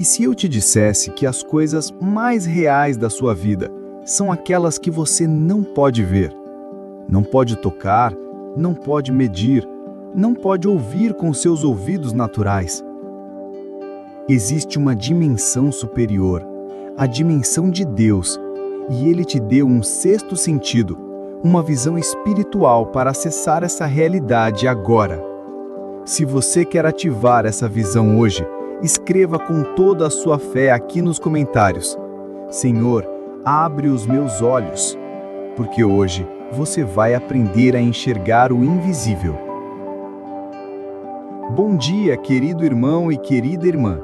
E se eu te dissesse que as coisas mais reais da sua vida são aquelas que você não pode ver, não pode tocar, não pode medir, não pode ouvir com seus ouvidos naturais? Existe uma dimensão superior, a dimensão de Deus, e Ele te deu um sexto sentido, uma visão espiritual para acessar essa realidade agora. Se você quer ativar essa visão hoje, escreva com toda a sua fé aqui nos comentários: Senhor, abre os meus olhos, porque hoje você vai aprender a enxergar o invisível. Bom dia, querido irmão e querida irmã.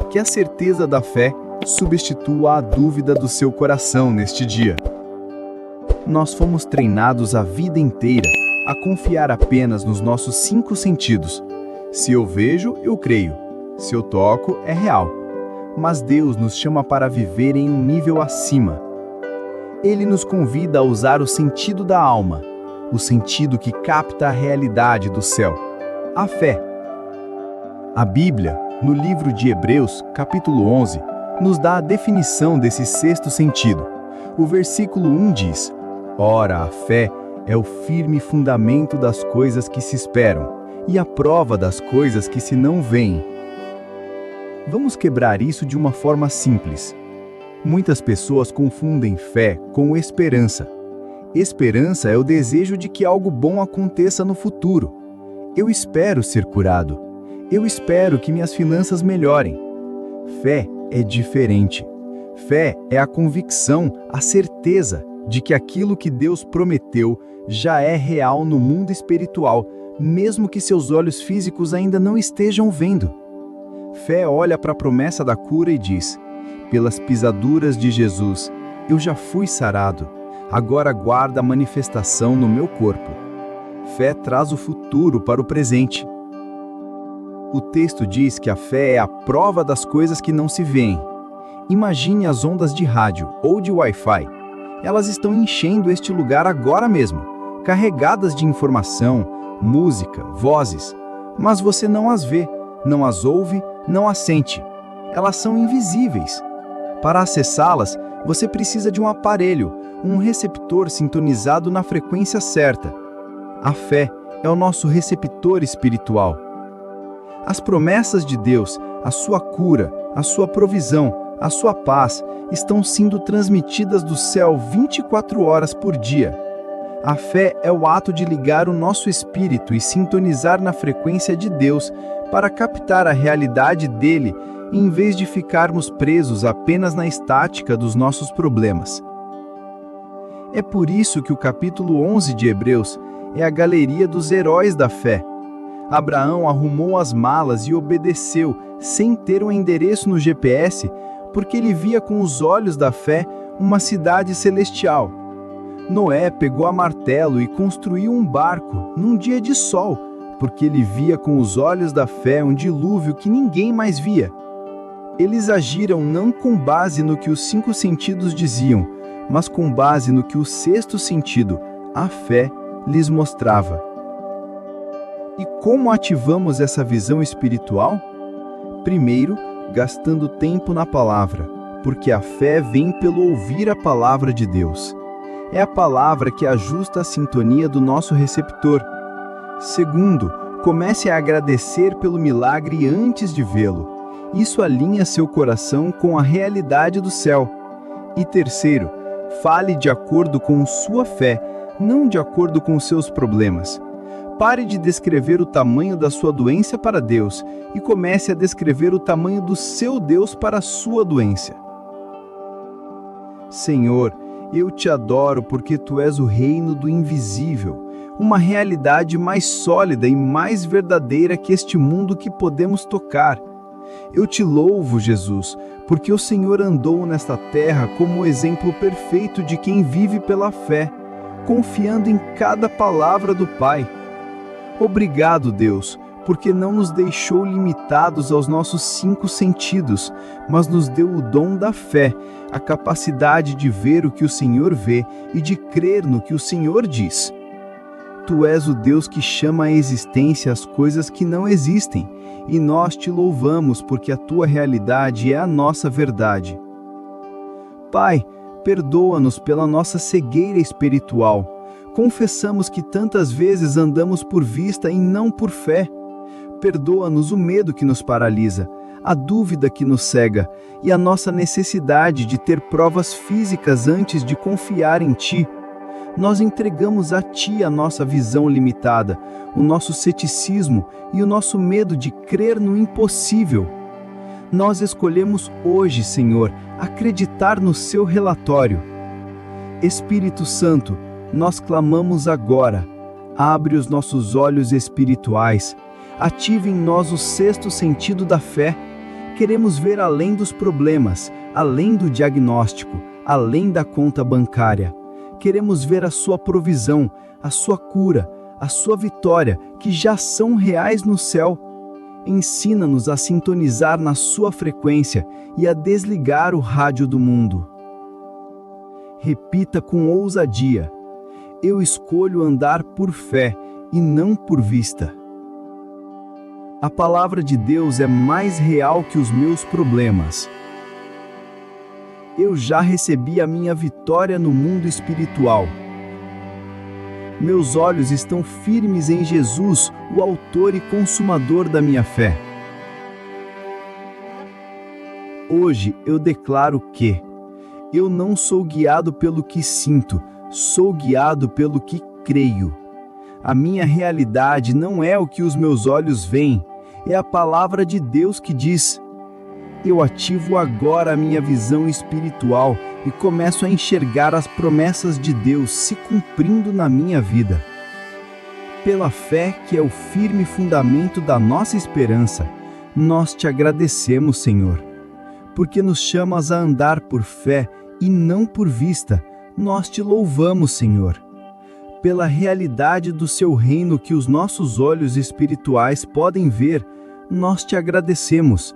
Que a certeza da fé substitua a dúvida do seu coração neste dia. Nós fomos treinados a vida inteira a confiar apenas nos nossos 5 sentidos. Se eu vejo, eu creio. Se eu toco, é real. Mas Deus nos chama para viver em um nível acima. Ele nos convida a usar o sentido da alma, o sentido que capta a realidade do céu, a fé. A Bíblia, no livro de Hebreus, capítulo 11, nos dá a definição desse sexto sentido. O versículo 1 diz: Ora, a fé é o firme fundamento das coisas que se esperam e a prova das coisas que se não veem. Vamos quebrar isso de uma forma simples. Muitas pessoas confundem fé com esperança. Esperança é o desejo de que algo bom aconteça no futuro. Eu espero ser curado. Eu espero que minhas finanças melhorem. Fé é diferente. Fé é a convicção, a certeza de que aquilo que Deus prometeu já é real no mundo espiritual, mesmo que seus olhos físicos ainda não estejam vendo. Fé olha para a promessa da cura e diz: pelas pisaduras de Jesus, eu já fui sarado. Agora aguarda a manifestação no meu corpo. Fé traz o futuro para o presente. O texto diz que a fé é a prova das coisas que não se veem. Imagine as ondas de rádio ou de Wi-Fi. Elas estão enchendo este lugar agora mesmo, carregadas de informação, música, vozes. Mas você não as vê, não as ouve, não as sente. Elas são invisíveis. Para acessá-las, você precisa de um aparelho, um receptor sintonizado na frequência certa. A fé é o nosso receptor espiritual. As promessas de Deus, a sua cura, a sua provisão, a sua paz, estão sendo transmitidas do céu 24 horas por dia. A fé é o ato de ligar o nosso espírito e sintonizar na frequência de Deus para captar a realidade dele, em vez de ficarmos presos apenas na estática dos nossos problemas. É por isso que o capítulo 11 de Hebreus é a galeria dos heróis da fé. Abraão arrumou as malas e obedeceu, sem ter um endereço no GPS, porque ele via com os olhos da fé uma cidade celestial. Noé pegou a martelo e construiu um barco num dia de sol, porque ele via com os olhos da fé um dilúvio que ninguém mais via. Eles agiram não com base no que os 5 sentidos diziam, mas com base no que o sexto sentido, a fé, lhes mostrava. E como ativamos essa visão espiritual? Primeiro, gastando tempo na palavra, porque a fé vem pelo ouvir a palavra de Deus. É a palavra que ajusta a sintonia do nosso receptor. Segundo, comece a agradecer pelo milagre antes de vê-lo. Isso alinha seu coração com a realidade do céu. E terceiro, fale de acordo com sua fé, não de acordo com seus problemas. Pare de descrever o tamanho da sua doença para Deus e comece a descrever o tamanho do seu Deus para a sua doença. Senhor, eu te adoro porque tu és o reino do invisível, uma realidade mais sólida e mais verdadeira que este mundo que podemos tocar. Eu te louvo, Jesus, porque o Senhor andou nesta terra como o exemplo perfeito de quem vive pela fé, confiando em cada palavra do Pai. Obrigado, Deus, porque não nos deixou limitados aos nossos 5 sentidos, mas nos deu o dom da fé, a capacidade de ver o que o Senhor vê e de crer no que o Senhor diz. Tu és o Deus que chama à existência as coisas que não existem, e nós te louvamos porque a tua realidade é a nossa verdade. Pai, perdoa-nos pela nossa cegueira espiritual. Confessamos que tantas vezes andamos por vista e não por fé. Perdoa-nos o medo que nos paralisa, a dúvida que nos cega e a nossa necessidade de ter provas físicas antes de confiar em Ti. Nós entregamos a Ti a nossa visão limitada, o nosso ceticismo e o nosso medo de crer no impossível. Nós escolhemos hoje, Senhor, acreditar no Seu relatório. Espírito Santo, nós clamamos agora. Abre os nossos olhos espirituais. Ative em nós o sexto sentido da fé. Queremos ver além dos problemas, além do diagnóstico, além da conta bancária. Queremos ver a sua provisão, a sua cura, a sua vitória, que já são reais no céu. Ensina-nos a sintonizar na sua frequência e a desligar o rádio do mundo. Repita com ousadia: eu escolho andar por fé e não por vista. A palavra de Deus é mais real que os meus problemas. Eu já recebi a minha vitória no mundo espiritual. Meus olhos estão firmes em Jesus, o autor e consumador da minha fé. Hoje eu declaro que eu não sou guiado pelo que sinto, sou guiado pelo que creio. A minha realidade não é o que os meus olhos veem, é a palavra de Deus que diz: eu ativo agora a minha visão espiritual e começo a enxergar as promessas de Deus se cumprindo na minha vida. Pela fé, que é o firme fundamento da nossa esperança, nós te agradecemos, Senhor. Porque nos chamas a andar por fé e não por vista, nós te louvamos, Senhor. Pela realidade do seu reino que os nossos olhos espirituais podem ver, nós te agradecemos.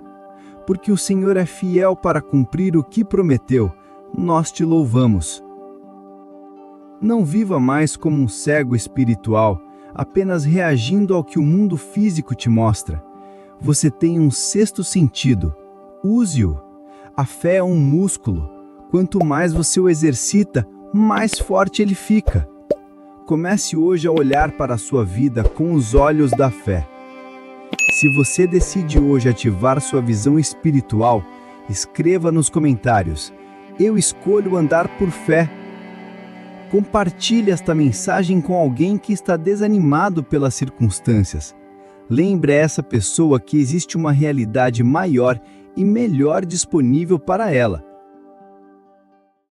Porque o Senhor é fiel para cumprir o que prometeu, nós te louvamos. Não viva mais como um cego espiritual, apenas reagindo ao que o mundo físico te mostra. Você tem um sexto sentido. Use-o. A fé é um músculo. Quanto mais você o exercita, mais forte ele fica. Comece hoje a olhar para a sua vida com os olhos da fé. Se você decide hoje ativar sua visão espiritual, escreva nos comentários: eu escolho andar por fé. Compartilhe esta mensagem com alguém que está desanimado pelas circunstâncias. Lembre a essa pessoa que existe uma realidade maior e melhor disponível para ela.